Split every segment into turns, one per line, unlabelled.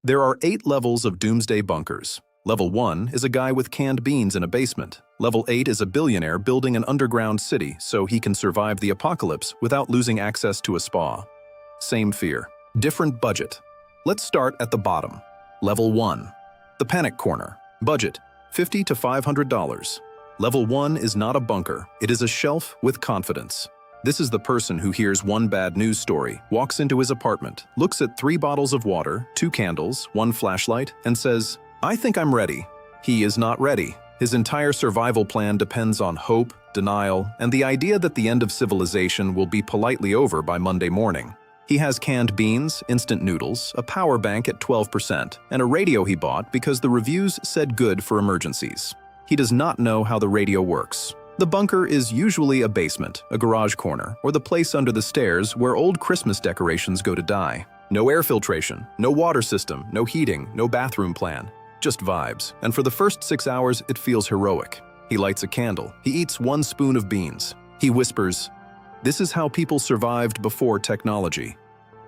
There are 8 levels of Doomsday bunkers. Level 1 is a guy with canned beans in a basement. Level 8 is a billionaire building an underground city so he can survive the apocalypse without losing access to a spa. Same fear, different budget. Let's start at the bottom. Level 1. The Panic Corner. Budget, $50 to $500. Level 1 is not a bunker, it is a shelf with confidence. This is the person who hears one bad news story, walks into his apartment, looks at 3 bottles of water, 2 candles, 1 flashlight, and says, "I think I'm ready." He is not ready. His entire survival plan depends on hope, denial, and the idea that the end of civilization will be politely over by Monday morning. He has canned beans, instant noodles, a power bank at 12%, and a radio he bought because the reviews said good for emergencies. He does not know how the radio works. The bunker is usually a basement, a garage corner, or the place under the stairs where old Christmas decorations go to die. No air filtration, no water system, no heating, no bathroom plan. Just vibes, and for the first 6 hours it feels heroic. He lights a candle, he eats 1 spoon of beans. He whispers, "This is how people survived before technology."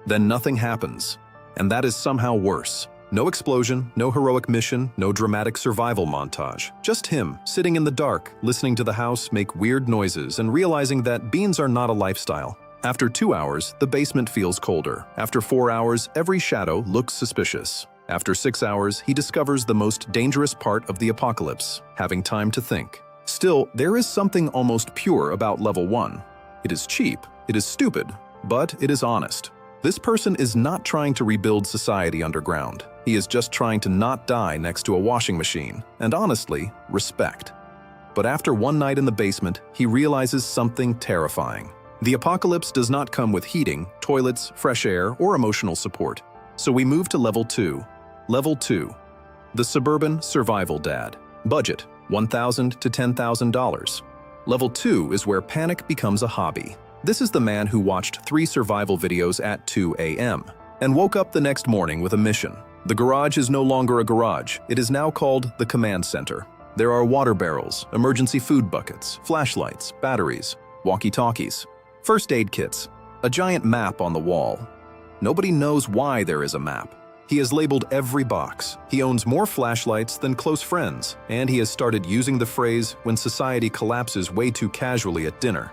Then nothing happens, and that is somehow worse. No explosion, no heroic mission, no dramatic survival montage. Just him, sitting in the dark, listening to the house make weird noises and realizing that beans are not a lifestyle. After 2 hours, the basement feels colder. After 4 hours, every shadow looks suspicious. After 6 hours, he discovers the most dangerous part of the apocalypse, having time to think. Still, there is something almost pure about level 1. It is cheap, it is stupid, but it is honest. This person is not trying to rebuild society underground. He is just trying to not die next to a washing machine, and honestly, respect. But after one night in the basement, he realizes something terrifying. The apocalypse does not come with heating, toilets, fresh air, or emotional support. So we move to Level 2. Level 2. The Suburban Survival Dad. Budget, $1,000 to $10,000. Level 2 is where panic becomes a hobby. This is the man who watched 3 survival videos at 2 a.m. and woke up the next morning with a mission. The garage is no longer a garage. It is now called the command center. There are water barrels, emergency food buckets, flashlights, batteries, walkie-talkies, first aid kits, a giant map on the wall. Nobody knows why there is a map. He has labeled every box. He owns more flashlights than close friends, and he has started using the phrase when society collapses way too casually at dinner.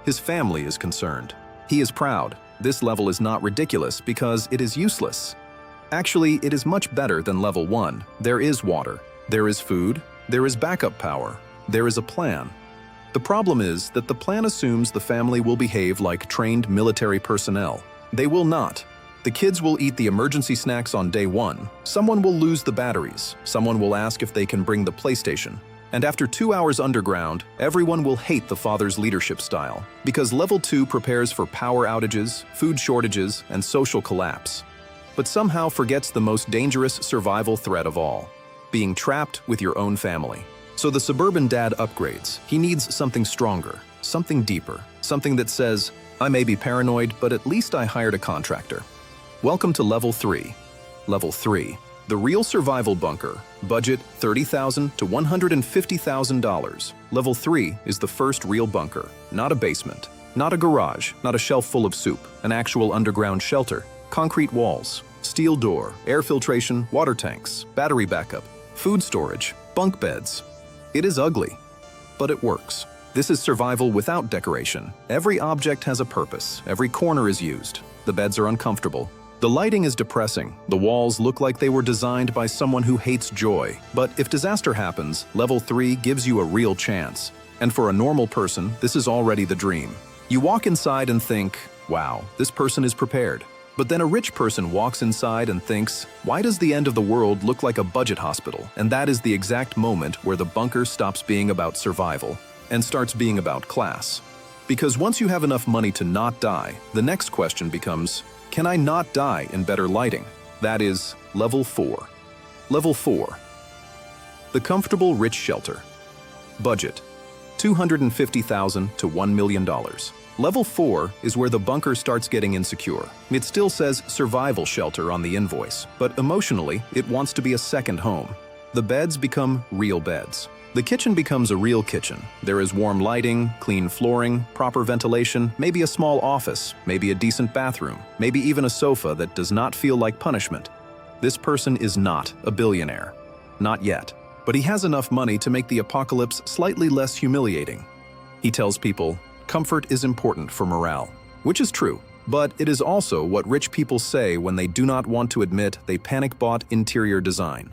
His family is concerned. He is proud. This level is not ridiculous because it is useless. Actually, it is much better than level 1. There is water. There is food. There is backup power. There is a plan. The problem is that the plan assumes the family will behave like trained military personnel. They will not. The kids will eat the emergency snacks on day 1. Someone will lose the batteries. Someone will ask if they can bring the PlayStation. And after 2 hours underground, everyone will hate the father's leadership style, because Level 2 prepares for power outages, food shortages, and social collapse, but somehow forgets the most dangerous survival threat of all, being trapped with your own family. So the suburban dad upgrades. He needs something stronger, something deeper, something that says, "I may be paranoid, but at least I hired a contractor." Welcome to Level 3. Level 3. The real survival bunker. Budget $30,000 to $150,000. Level 3 is the first real bunker. Not a basement, not a garage, not a shelf full of soup, an actual underground shelter. Concrete walls, steel door, air filtration, water tanks, battery backup, food storage, bunk beds. It is ugly, but it works. This is survival without decoration. Every object has a purpose. Every corner is used. The beds are uncomfortable. The lighting is depressing. The walls look like they were designed by someone who hates joy. But if disaster happens, Level 3 gives you a real chance. And for a normal person, this is already the dream. You walk inside and think, wow, this person is prepared. But then a rich person walks inside and thinks, why does the end of the world look like a budget hospital? And that is the exact moment where the bunker stops being about survival and starts being about class. Because once you have enough money to not die, the next question becomes, can I not die in better lighting? That is Level 4. Level 4. The comfortable rich shelter. Budget, $250,000 to $1 million. Level 4 is where the bunker starts getting insecure. It still says survival shelter on the invoice, but emotionally, it wants to be a second home. The beds become real beds. The kitchen becomes a real kitchen. There is warm lighting, clean flooring, proper ventilation, maybe a small office, maybe a decent bathroom, maybe even a sofa that does not feel like punishment. This person is not a billionaire. Not yet. But he has enough money to make the apocalypse slightly less humiliating. He tells people, comfort is important for morale, which is true, but it is also what rich people say when they do not want to admit they panic-bought interior design.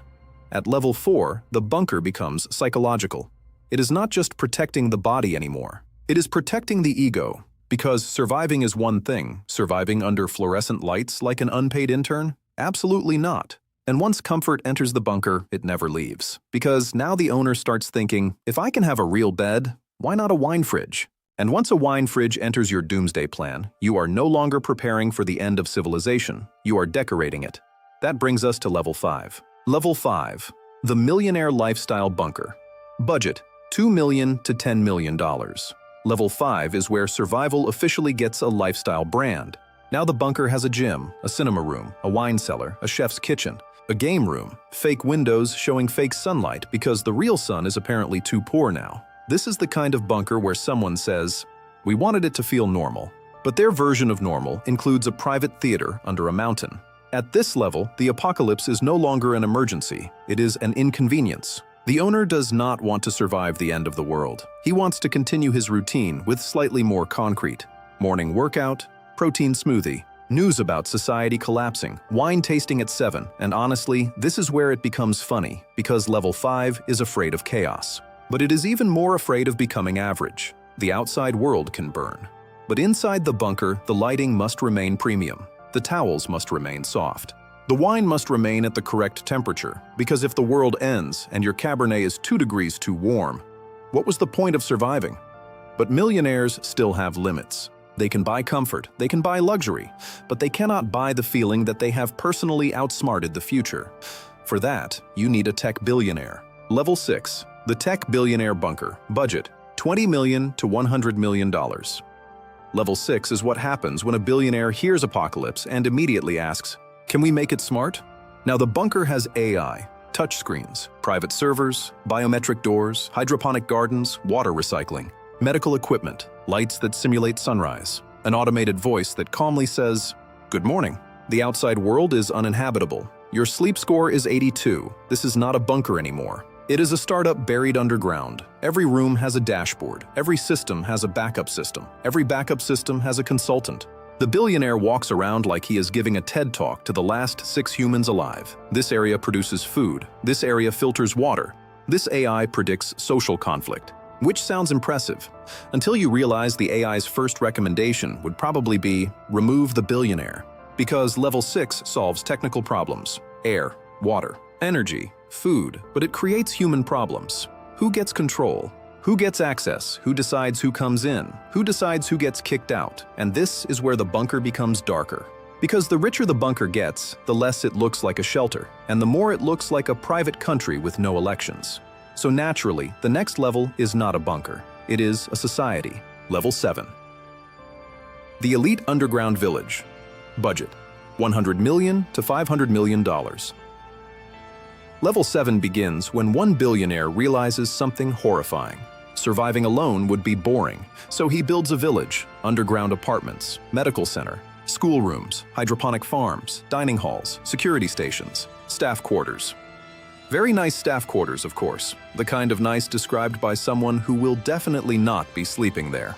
At level 4, the bunker becomes psychological. It is not just protecting the body anymore. It is protecting the ego, because surviving is one thing. Surviving under fluorescent lights like an unpaid intern? Absolutely not. And once comfort enters the bunker, it never leaves. Because now the owner starts thinking, if I can have a real bed, why not a wine fridge? And once a wine fridge enters your doomsday plan, you are no longer preparing for the end of civilization. You are decorating it. That brings us to level 5. Level 5. The Millionaire Lifestyle Bunker. Budget, $2 million to $10 million. Level 5 is where survival officially gets a lifestyle brand. Now the bunker has a gym, a cinema room, a wine cellar, a chef's kitchen, a game room, fake windows showing fake sunlight because the real sun is apparently too poor now. This is the kind of bunker where someone says, we wanted it to feel normal. But their version of normal includes a private theater under a mountain. At this level, the apocalypse is no longer an emergency. It is an inconvenience. The owner does not want to survive the end of the world. He wants to continue his routine with slightly more concrete. Morning workout, protein smoothie, news about society collapsing, wine tasting at 7, and honestly, this is where it becomes funny, because level 5 is afraid of chaos. But it is even more afraid of becoming average. The outside world can burn. But inside the bunker, the lighting must remain premium. The towels must remain soft. The wine must remain at the correct temperature, because if the world ends and your Cabernet is 2 degrees too warm, what was the point of surviving? But millionaires still have limits. They can buy comfort, they can buy luxury, but they cannot buy the feeling that they have personally outsmarted the future. For that, you need a tech billionaire. Level 6. The Tech Billionaire Bunker. Budget, $20 million to $100 million. Level 6 is what happens when a billionaire hears apocalypse and immediately asks, can we make it smart? Now the bunker has AI, touchscreens, private servers, biometric doors, hydroponic gardens, water recycling, medical equipment, lights that simulate sunrise, an automated voice that calmly says, good morning. The outside world is uninhabitable. Your sleep score is 82. This is not a bunker anymore. It is a startup buried underground. Every room has a dashboard. Every system has a backup system. Every backup system has a consultant. The billionaire walks around like he is giving a TED talk to the last 6 humans alive. This area produces food. This area filters water. This AI predicts social conflict. Which sounds impressive, until you realize the AI's first recommendation would probably be remove the billionaire. Because level 6 solves technical problems, air, water, energy, food, but it creates human problems. Who gets control? Who gets access? Who decides who comes in? Who decides who gets kicked out? And this is where the bunker becomes darker. Because the richer the bunker gets, the less it looks like a shelter, and the more it looks like a private country with no elections. So naturally, the next level is not a bunker. It is a society. Level 7. The Elite Underground Village. Budget, $100 million to $500 million. Level 7 begins when one billionaire realizes something horrifying. Surviving alone would be boring, so he builds a village, underground apartments, medical center, schoolrooms, hydroponic farms, dining halls, security stations, staff quarters. Very nice staff quarters, of course, the kind of nice described by someone who will definitely not be sleeping there.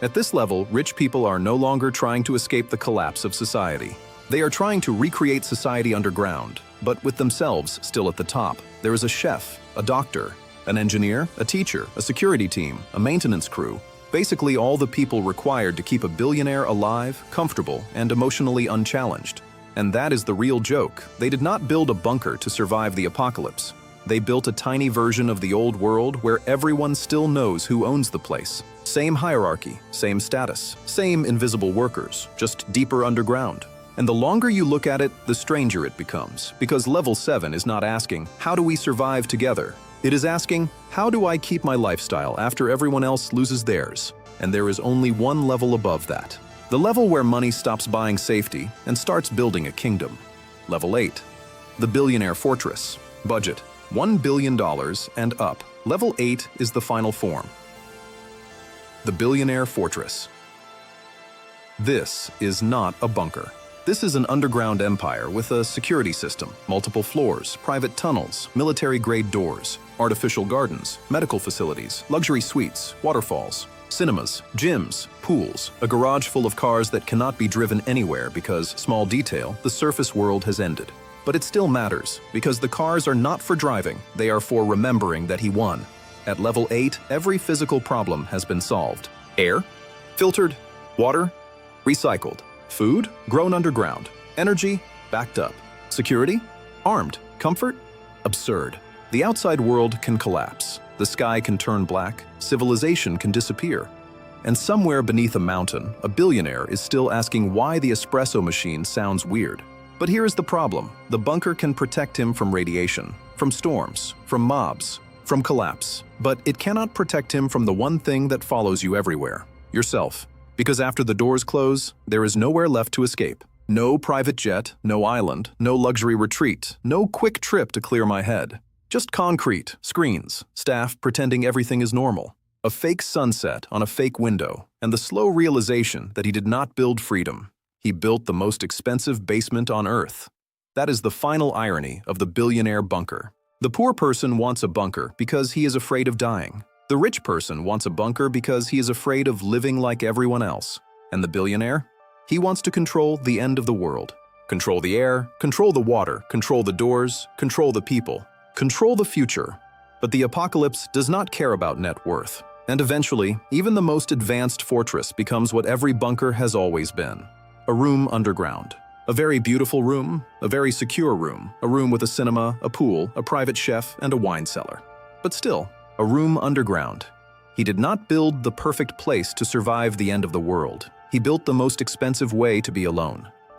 At this level, rich people are no longer trying to escape the collapse of society. They are trying to recreate society underground, but with themselves still at the top. There is a chef, a doctor, an engineer, a teacher, a security team, a maintenance crew, basically all the people required to keep a billionaire alive, comfortable, and emotionally unchallenged. And that is the real joke. They did not build a bunker to survive the apocalypse. They built a tiny version of the old world where everyone still knows who owns the place. Same hierarchy, same status, same invisible workers, just deeper underground. And the longer you look at it, the stranger it becomes, because level 7 is not asking, how do we survive together? It is asking, how do I keep my lifestyle after everyone else loses theirs? And there is only one level above that. The level where money stops buying safety and starts building a kingdom. Level 8. The Billionaire Fortress. Budget, $1 billion and up. Level 8 is the final form. The Billionaire Fortress. This is not a bunker. This is an underground empire with a security system, multiple floors, private tunnels, military-grade doors, artificial gardens, medical facilities, luxury suites, waterfalls, cinemas, gyms, pools, a garage full of cars that cannot be driven anywhere because, small detail, the surface world has ended. But it still matters, because the cars are not for driving, they are for remembering that he won. At level 8, every physical problem has been solved. Air? Filtered. Water? Recycled. Food? Grown underground. Energy? Backed up. Security? Armed. Comfort? Absurd. The outside world can collapse. The sky can turn black. Civilization can disappear. And somewhere beneath a mountain, a billionaire is still asking why the espresso machine sounds weird. But here is the problem. The bunker can protect him from radiation, from storms, from mobs, from collapse. But it cannot protect him from the one thing that follows you everywhere: yourself. Because after the doors close, there is nowhere left to escape. No private jet, no island, no luxury retreat, no quick trip to clear my head. Just concrete, screens, staff pretending everything is normal. A fake sunset on a fake window, and the slow realization that he did not build freedom. He built the most expensive basement on Earth. That is the final irony of the billionaire bunker. The poor person wants a bunker because he is afraid of dying. The rich person wants a bunker because he is afraid of living like everyone else. And the billionaire? He wants to control the end of the world. Control the air, control the water, control the doors, control the people, control the future. But the apocalypse does not care about net worth. And eventually, even the most advanced fortress becomes what every bunker has always been: a room underground. A very beautiful room, a very secure room, a room with a cinema, a pool, a private chef, and a wine cellar. But still, a room underground. He did not build the perfect place to survive the end of the world. He built the most expensive way to be alone.